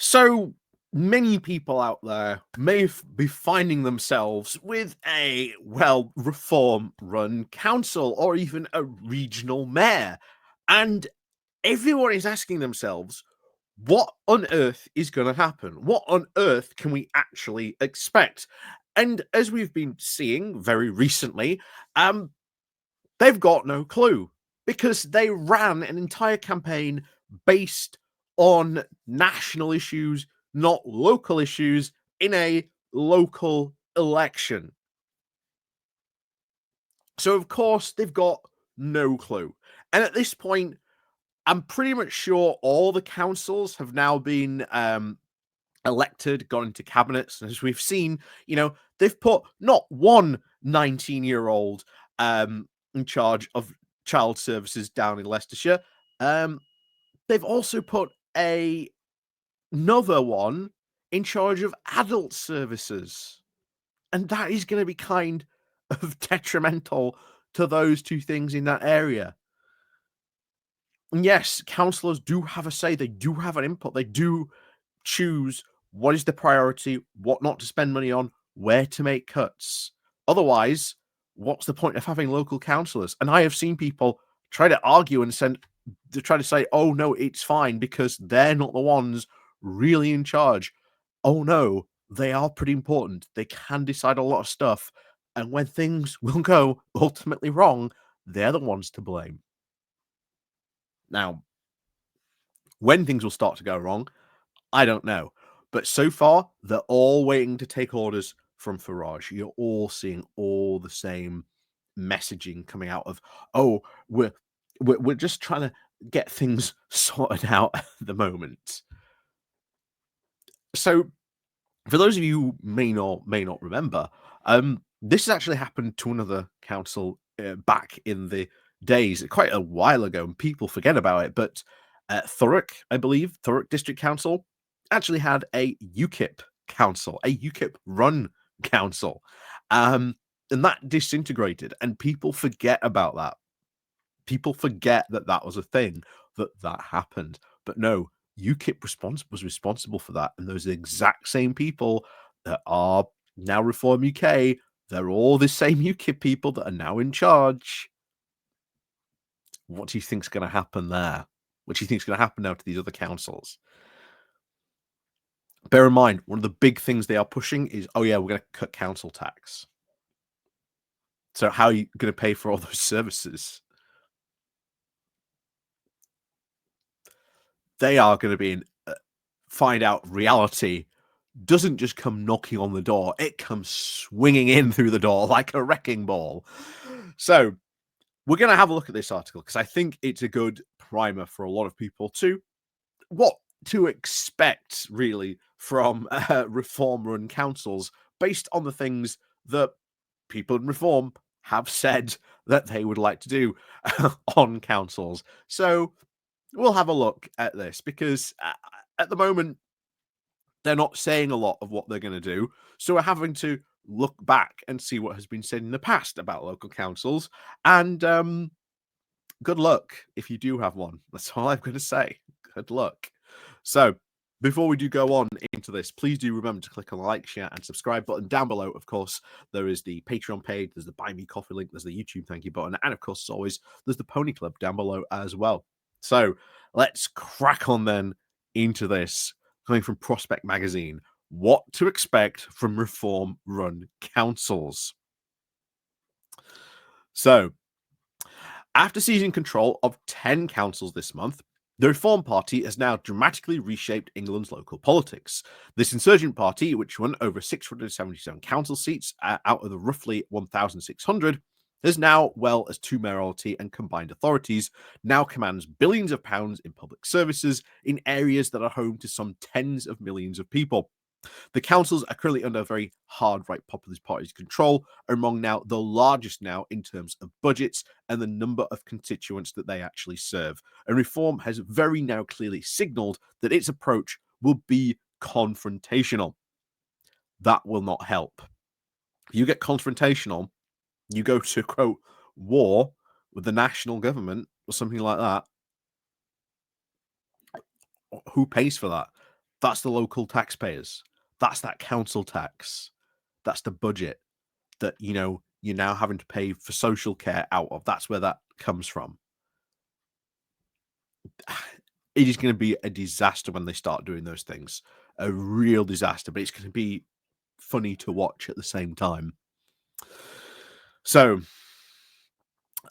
So many people out there may be finding themselves with a, reform run council or even a regional mayor. And everyone is asking themselves, what on earth is going to happen? What on earth can we actually expect? And as we've been seeing very recently, um, they've got no clue because they ran an entire campaign based on national issues, not local issues, in a local election. So, of course, they've got no clue. And at this point, I'm pretty much sure all the councils have now been elected, gone into cabinets. And as we've seen, they've put not one 19-year-old in charge of child services down in Leicestershire. Um, they've also put another one in charge of adult services. And that is going to be kind of detrimental to those two things in that area. And yes, councillors do have a say. They do have an input. They do choose what is the priority, what not to spend money on, where to make cuts. Otherwise, what's the point of having local councillors? And I have seen people try to argue and try to say, oh no, it's fine because they're not the ones really in charge. Oh no, they are pretty important. They can decide a lot of stuff. And when things will go ultimately wrong, they're the ones to blame. Now, when things will start to go wrong, I don't know. But so far, they're all waiting to take orders from Farage. You're all seeing all the same messaging coming out of, oh, we're just trying to get things sorted out at the moment. So, for those of you who may not remember, this has actually happened to another council back in the days, quite a while ago, and people forget about it. But Thurrock, I believe, Thurrock District Council actually had a UKIP council, a UKIP run council, and that disintegrated, and people forget about that. People forget that that was a thing, that happened. But no, was responsible for that, and those exact same people that are now Reform UK, they're all the same UKIP people that are now in charge. What do you think's going to happen there? What do you think's going to happen now to these other councils? Bear in mind, one of the big things they are pushing is, oh yeah, we're going to cut council tax. So how are you going to pay for all those services? They are going to be find out reality doesn't just come knocking on the door, it comes swinging in through the door like a wrecking ball. So we're going to have a look at this article because I think it's a good primer for a lot of people to what to expect really from reform run councils based on the things that people in reform have said that they would like to do on councils. So we'll have a look at this because at the moment they're not saying a lot of what they're going to do. So we're having to look back and see what has been said in the past about local councils. And good luck if you do have one. That's all I'm going to say. Good luck. So before we do go on into this, please do remember to click on the like, share, and subscribe button down below. Of course, there is the Patreon page, there's the Buy Me Coffee link, there's the YouTube thank you button, and of course, as always, there's the Pony Club down below as well. So let's crack on then into this, coming from Prospect Magazine. What to expect from reform-run councils. So, after seizing control of 10 councils this month, the Reform Party has now dramatically reshaped England's local politics. This insurgent party, which won over 677 council seats out of the roughly 1,600, has now, well as two mayoralty and combined authorities, now commands billions of pounds in public services in areas that are home to some tens of millions of people. The councils are currently under very hard right populist party's control, are among now the largest now in terms of budgets and the number of constituents that they actually serve. And Reform has very now clearly signalled that its approach will be confrontational. That will not help. If you get confrontational, you go to, quote, war with the national government or something like that. Who pays for that? That's the local taxpayers. That's that council tax. That's the budget that, you're now having to pay for social care out of. That's where that comes from. It is going to be a disaster when they start doing those things. A real disaster, but it's going to be funny to watch at the same time. So,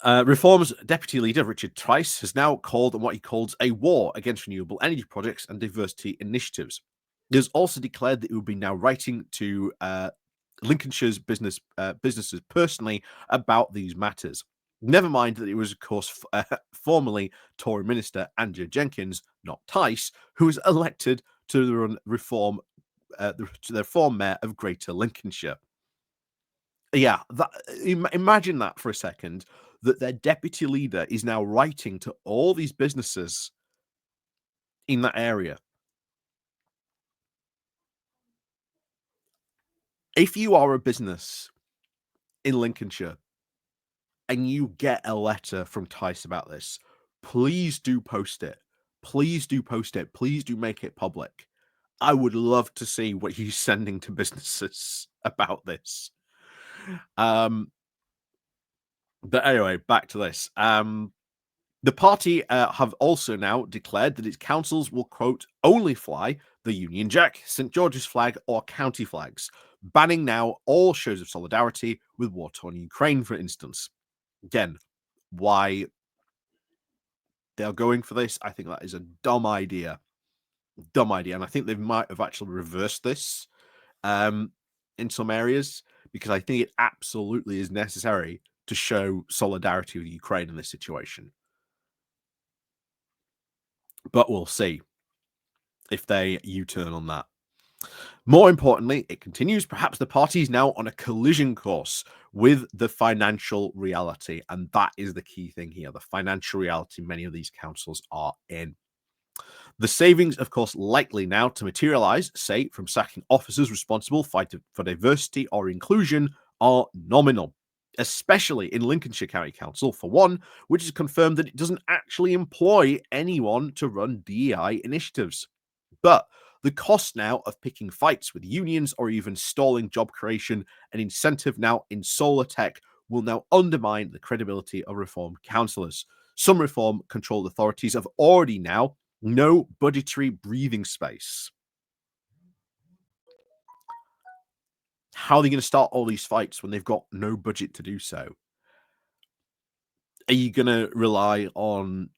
Reform's deputy leader, Richard Trice, has now called on what he calls a war against renewable energy projects and diversity initiatives. He has also declared that he will be now writing to Lincolnshire's businesses personally about these matters. Never mind that it was, of course, formerly Tory minister Andrew Jenkins, not Tice, who was elected to the reform mayor of Greater Lincolnshire. Yeah, imagine that for a second, that their deputy leader is now writing to all these businesses in that area. If you are a business in Lincolnshire and you get a letter from Tice about this, please do post it. Please do post it. Please do make it public. I would love to see what he's sending to businesses about this. But anyway, back to this. The party have also now declared that its councils will, quote, only fly the Union Jack, St. George's flag, or county flags, banning now all shows of solidarity with war-torn Ukraine, for instance. Again, why they're going for this, I think that is a dumb idea. Dumb idea. And I think they might have actually reversed this in some areas, because I think it absolutely is necessary to show solidarity with Ukraine in this situation. But we'll see if they U-turn on that. More importantly, it continues, perhaps the party is now on a collision course with the financial reality. And that is the key thing here, the financial reality many of these councils are in. The savings, of course, likely now to materialize, say, from sacking officers responsible for diversity or inclusion, are nominal, especially in Lincolnshire County Council, for one, which has confirmed that it doesn't actually employ anyone to run DEI initiatives. But the cost now of picking fights with unions or even stalling job creation and incentive now in solar tech will now undermine the credibility of reform councillors. Some reform controlled authorities have already now no budgetary breathing space. How are they going to start all these fights when they've got no budget to do so? Are you going to rely on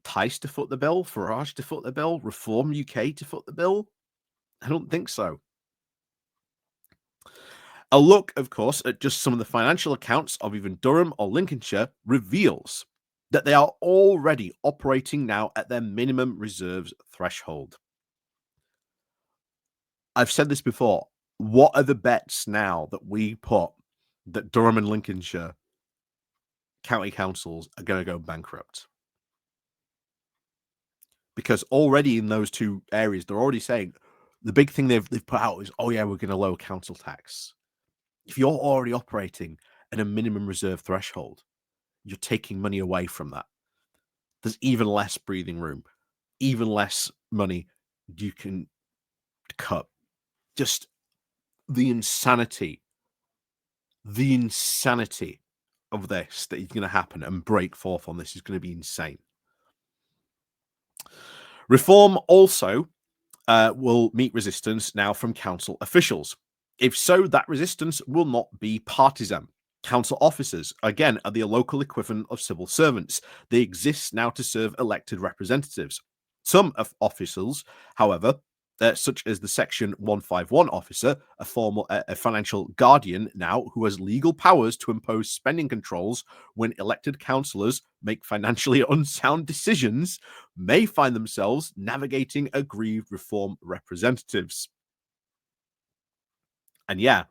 Tice to foot the bill, Farage to foot the bill, Reform UK to foot the bill? I don't think so. A look, of course, at just some of the financial accounts of even Durham or Lincolnshire reveals that they are already operating now at their minimum reserves threshold. I've said this before. What are the bets now that we put that Durham and Lincolnshire county councils are going to go bankrupt? Because already in those two areas, they're already saying the big thing they've put out is, oh yeah, we're going to lower council tax. If you're already operating at a minimum reserve threshold, you're taking money away from that. There's even less breathing room, even less money you can cut. Just the insanity of this that is going to happen and break forth on this is going to be insane. Reform also will meet resistance now from council officials. If so, that resistance will not be partisan. Council officers, again, are the local equivalent of civil servants. They exist now to serve elected representatives. Some officials, however, such as the Section 151 officer, a financial guardian now who has legal powers to impose spending controls when elected councillors make financially unsound decisions, may find themselves navigating aggrieved reform representatives. And yeah,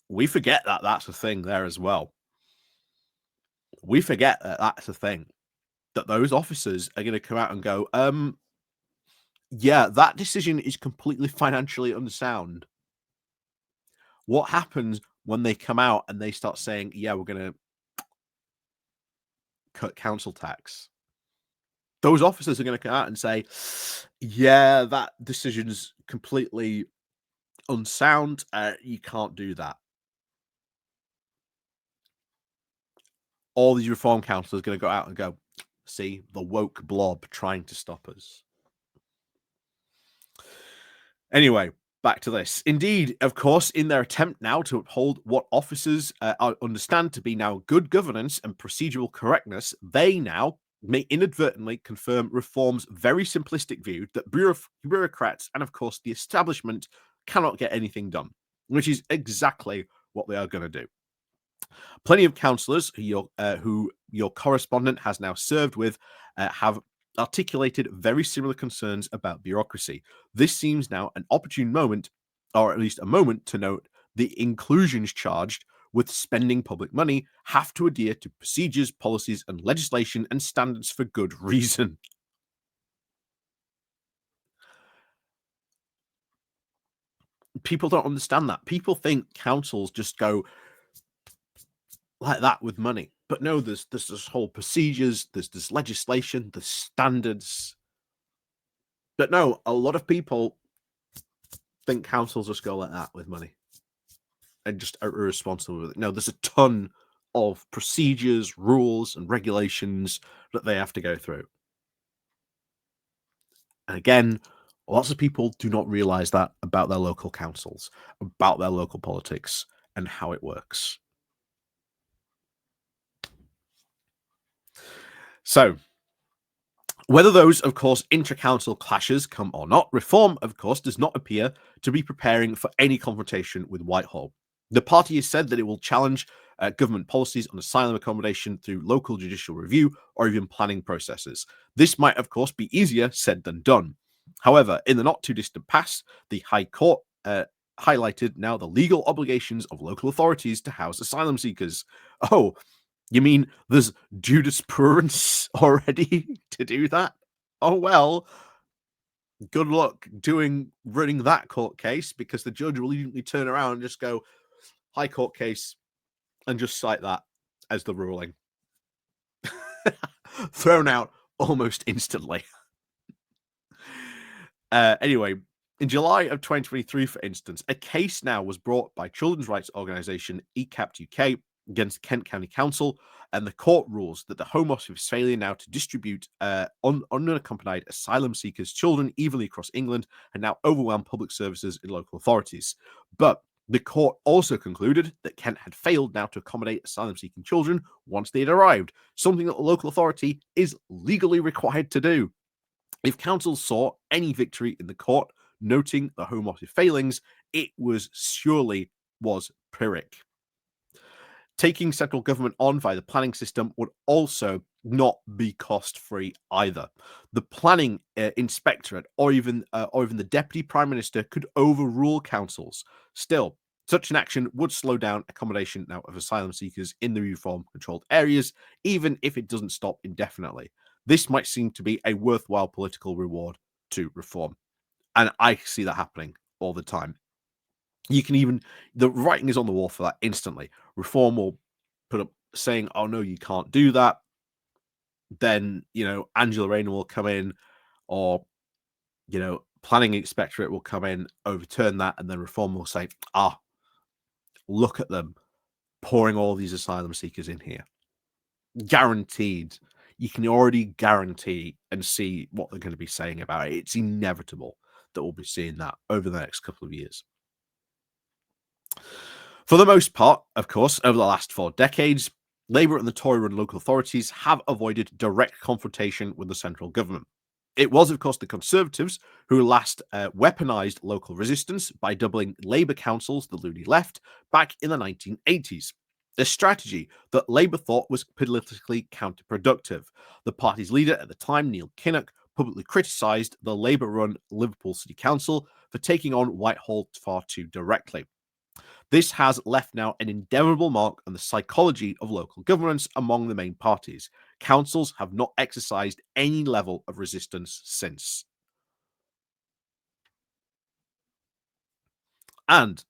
we forget that that's a thing there as well. We forget that that's a thing, that those officers are going to come out and go, yeah, that decision is completely financially unsound. What happens when they come out and they start saying, yeah, we're going to cut council tax? those officers are going to come out and say, yeah, that decision's completely unsound. You can't do that. All these reform councillors are going to go out and go, see, the woke blob trying to stop us. Anyway, back to this. Indeed, of course, in their attempt now to uphold what officers understand to be now good governance and procedural correctness, they now may inadvertently confirm reform's very simplistic view that bureaucrats and, of course, the establishment cannot get anything done, which is exactly what they are going to do. Plenty of councillors who your correspondent has now served with have articulated very similar concerns about bureaucracy. This seems now an opportune moment, or at least a moment, to note the inclusions charged with spending public money have to adhere to procedures, policies, and legislation and standards for good reason. People don't understand that. People think councils just go like that with money. But no, there's this whole procedures, there's this legislation, the standards. But no, a lot of people think councils just go like that with money and just are irresponsible with it. No, there's a ton of procedures, rules, and regulations that they have to go through. And again, lots of people do not realize that about their local councils, about their local politics, and how it works. So, whether those, of course, intra-council clashes come or not, Reform, of course, does not appear to be preparing for any confrontation with Whitehall. The party has said that it will challenge government policies on asylum accommodation through local judicial review or even planning processes. This might, of course, be easier said than done. However, in the not too distant past, the High Court highlighted now the legal obligations of local authorities to house asylum seekers. Oh, you mean there's jurisprudence already to do that? Oh, well, good luck running that court case, because the judge will immediately turn around and just go, High Court case, and just cite that as the ruling. Thrown out almost instantly. Anyway, in July of 2023, for instance, a case now was brought by children's rights organisation ECAPT UK against Kent County Council, and the court rules that the Home Office failure now to distribute unaccompanied asylum seekers' children evenly across England had now overwhelmed public services in local authorities. But the court also concluded that Kent had failed now to accommodate asylum-seeking children once they had arrived, something that the local authority is legally required to do. If council saw any victory in the court noting the Home Office failings, it was Pyrrhic. Taking central government on via the planning system would also not be cost-free either. The planning inspectorate or even the deputy prime minister could overrule councils. Still, such an action would slow down accommodation now of asylum seekers in the reform-controlled areas, even if it doesn't stop indefinitely. This might seem to be a worthwhile political reward to reform, and I see that happening all the time. You can even, the writing is on the wall for that instantly. Reform will put up saying, oh no, you can't do that. Then, Angela Rayner will come in, or, planning inspectorate will come in, overturn that, and then Reform will say, look at them pouring all these asylum seekers in here. Guaranteed. You can already guarantee and see what they're going to be saying about it. It's inevitable that we'll be seeing that over the next couple of years. For the most part, of course, over the last 4 decades, Labour and the Tory-run local authorities have avoided direct confrontation with the central government. It was, of course, the Conservatives who last weaponised local resistance by doubling Labour councils, the loony left, back in the 1980s. A strategy that Labour thought was politically counterproductive. The party's leader at the time, Neil Kinnock, publicly criticised the Labour-run Liverpool City Council for taking on Whitehall far too directly. This has left now an indelible mark on the psychology of local governance among the main parties. Councils have not exercised any level of resistance since. And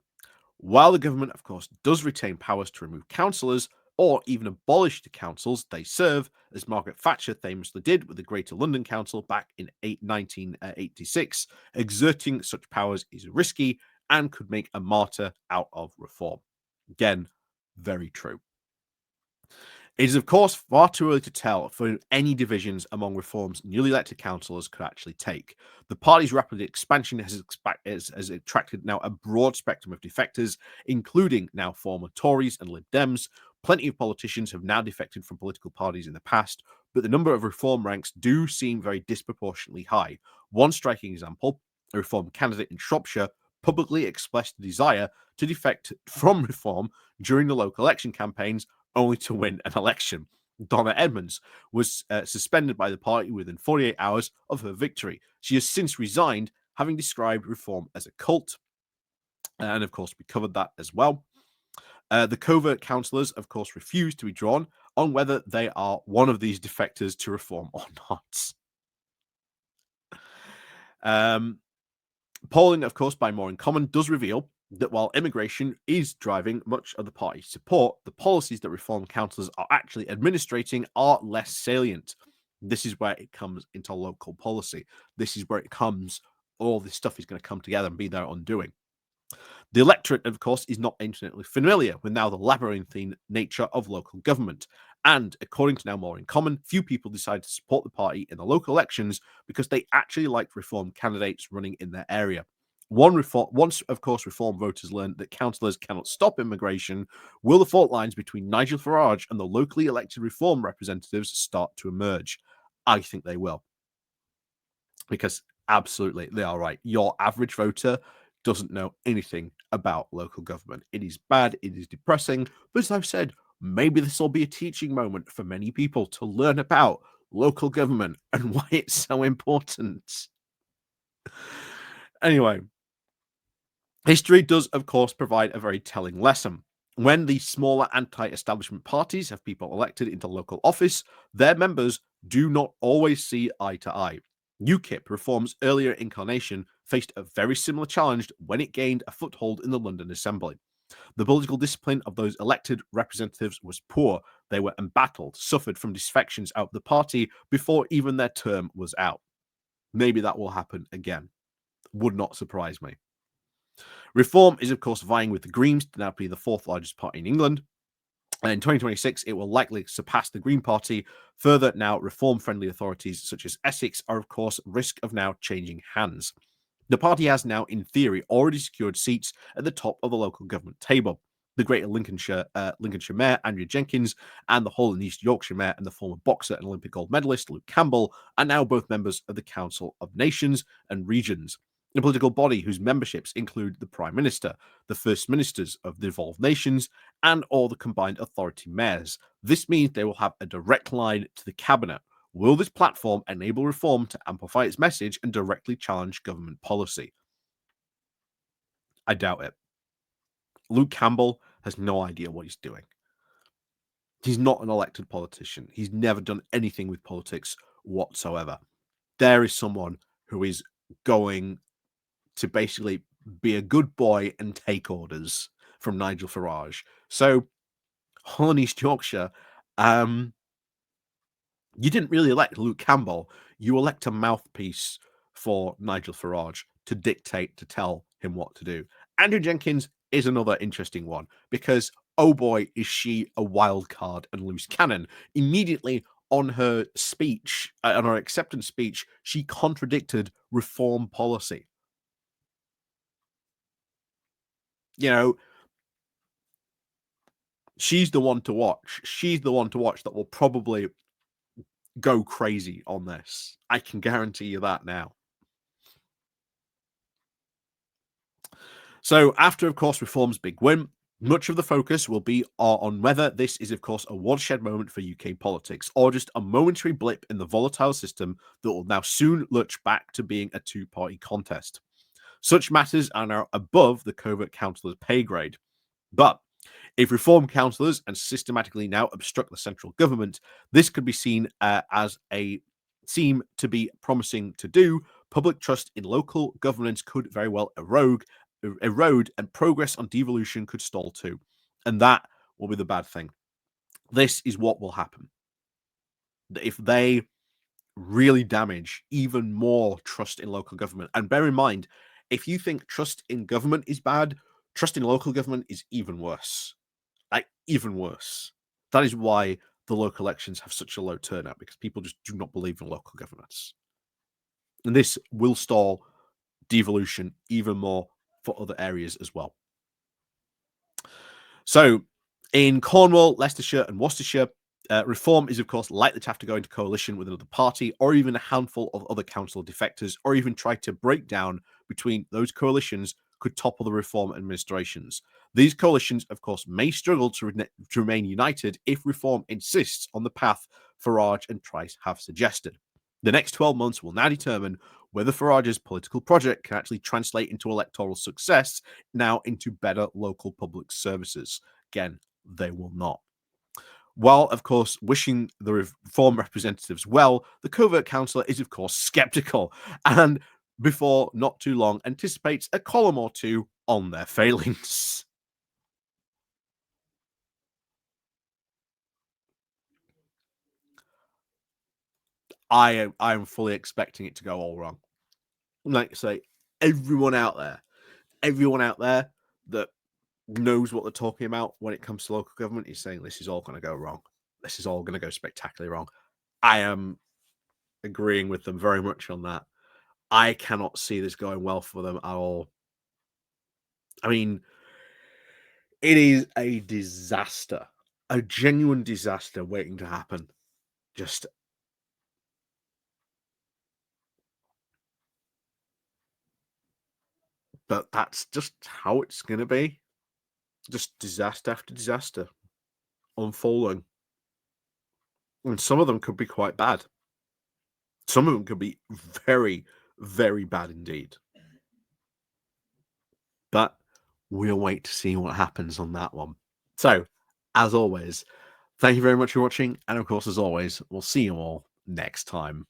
while the government, of course, does retain powers to remove councillors, or even abolish the councils they serve, as Margaret Thatcher famously did with the Greater London Council back in 1986. Exerting such powers is risky and could make a martyr out of reform. Again, very true. It is, of course, far too early to tell for any divisions among reform's newly elected councillors could actually take. The party's rapid expansion has attracted now a broad spectrum of defectors, including now former Tories and Lib Dems. Plenty of politicians have now defected from political parties in the past, but the number of reform ranks do seem very disproportionately high. One striking example, a reform candidate in Shropshire publicly expressed the desire to defect from reform during the local election campaigns, only to win an election. Donna Edmonds was suspended by the party within 48 hours of her victory. She has since resigned, having described reform as a cult. And of course, we covered that as well. The covert councillors, of course, refused to be drawn on whether they are one of these defectors to reform or not. Polling, of course, by More in Common does reveal that while immigration is driving much of the party's support, the policies that reform councillors are actually administrating are less salient. This is where it comes into local policy. This is where it comes, all this stuff is going to come together and be their undoing. The electorate, of course, is not intimately familiar with now the labyrinthine nature of local government. And according to Now More in Common, few people decide to support the party in the local elections because they actually liked reform candidates running in their area. Once, of course, reform voters learn that councillors cannot stop immigration, will the fault lines between Nigel Farage and the locally elected reform representatives start to emerge? I think they will. Because absolutely, they are right. Your average voter doesn't know anything about local government. It is bad, it is depressing, but as I've said, maybe this will be a teaching moment for many people to learn about local government and why it's so important. Anyway, history does, of course, provide a very telling lesson. When the smaller anti-establishment parties have people elected into local office, their members do not always see eye to eye. UKIP, Reform's earlier incarnation, faced a very similar challenge when it gained a foothold in the London Assembly. The political discipline of those elected representatives was poor. They were embattled, suffered from defections out of the party before even their term was out. Maybe that will happen again. Would not surprise me. Reform is, of course, vying with the Greens to now be the fourth largest party in England. And in 2026, it will likely surpass the Green Party. Further, now reform-friendly authorities such as Essex are, of course, risk of now changing hands. The party has now, in theory, already secured seats at the top of the local government table. The Greater Lincolnshire Mayor, Andrew Jenkins, and the Hull and East Yorkshire Mayor and the former boxer and Olympic gold medalist, Luke Campbell, are now both members of the Council of Nations and Regions, a political body whose memberships include the Prime Minister, the First Ministers of the devolved nations, and all the combined authority mayors. This means they will have a direct line to the Cabinet. Will this platform enable reform to amplify its message and directly challenge government policy? I doubt it. Luke Campbell has no idea what he's doing. He's not an elected politician. He's never done anything with politics whatsoever. There is someone who is going to basically be a good boy and take orders from Nigel Farage. So, Hull and East Yorkshire, you didn't really elect Luke Campbell. You elect a mouthpiece for Nigel Farage to dictate, to tell him what to do. Andrew Jenkins is another interesting one because, oh boy, is she a wild card and loose cannon. Immediately on her speech, on her acceptance speech, she contradicted reform policy. You know, she's the one to watch. She's the one to watch that will probably go crazy on this. I can guarantee you that now. So after, of course, Reform's big win, much of the focus will be on whether this is, of course, a watershed moment for UK politics or just a momentary blip in the volatile system that will now soon lurch back to being a two-party contest. Such matters are now above the covert councillor's pay grade. But if reform councillors and systematically now obstruct the central government, this could be seen as a seem to be promising to do. Public trust in local governance could very well erode, and progress on devolution could stall too. And that will be the bad thing. This is what will happen. If they really damage even more trust in local government, and bear in mind, if you think trust in government is bad, trust in local government is even worse. Like, even worse. That is why the local elections have such a low turnout, because people just do not believe in local governments. And this will stall devolution even more for other areas as well. So, in Cornwall, Leicestershire, and Worcestershire, reform is, of course, likely to have to go into coalition with another party, or even a handful of other council defectors, or even try to break down between those coalitions could topple the reform administrations. These coalitions, of course, may struggle to remain united if reform insists on the path Farage and Trice have suggested. The next 12 months will now determine whether Farage's political project can actually translate into electoral success, now into better local public services. Again, they will not. While, of course, wishing the reform representatives well, the covert councillor is, of course, sceptical and, before not too long, anticipates a column or two on their failings. I am fully expecting it to go all wrong. Like I say, everyone out there that knows what they're talking about when it comes to local government is saying this is all going to go wrong. This is all going to go spectacularly wrong. I am agreeing with them very much on that. I cannot see this going well for them at all. I mean, it is a disaster, a genuine disaster waiting to happen. Just, but that's just how it's going to be. Just disaster after disaster unfolding. And some of them could be quite bad. Some of them could be very, very bad indeed. But we'll wait to see what happens on that one. So, as always, thank you very much for watching. And of course, as always, we'll see you all next time.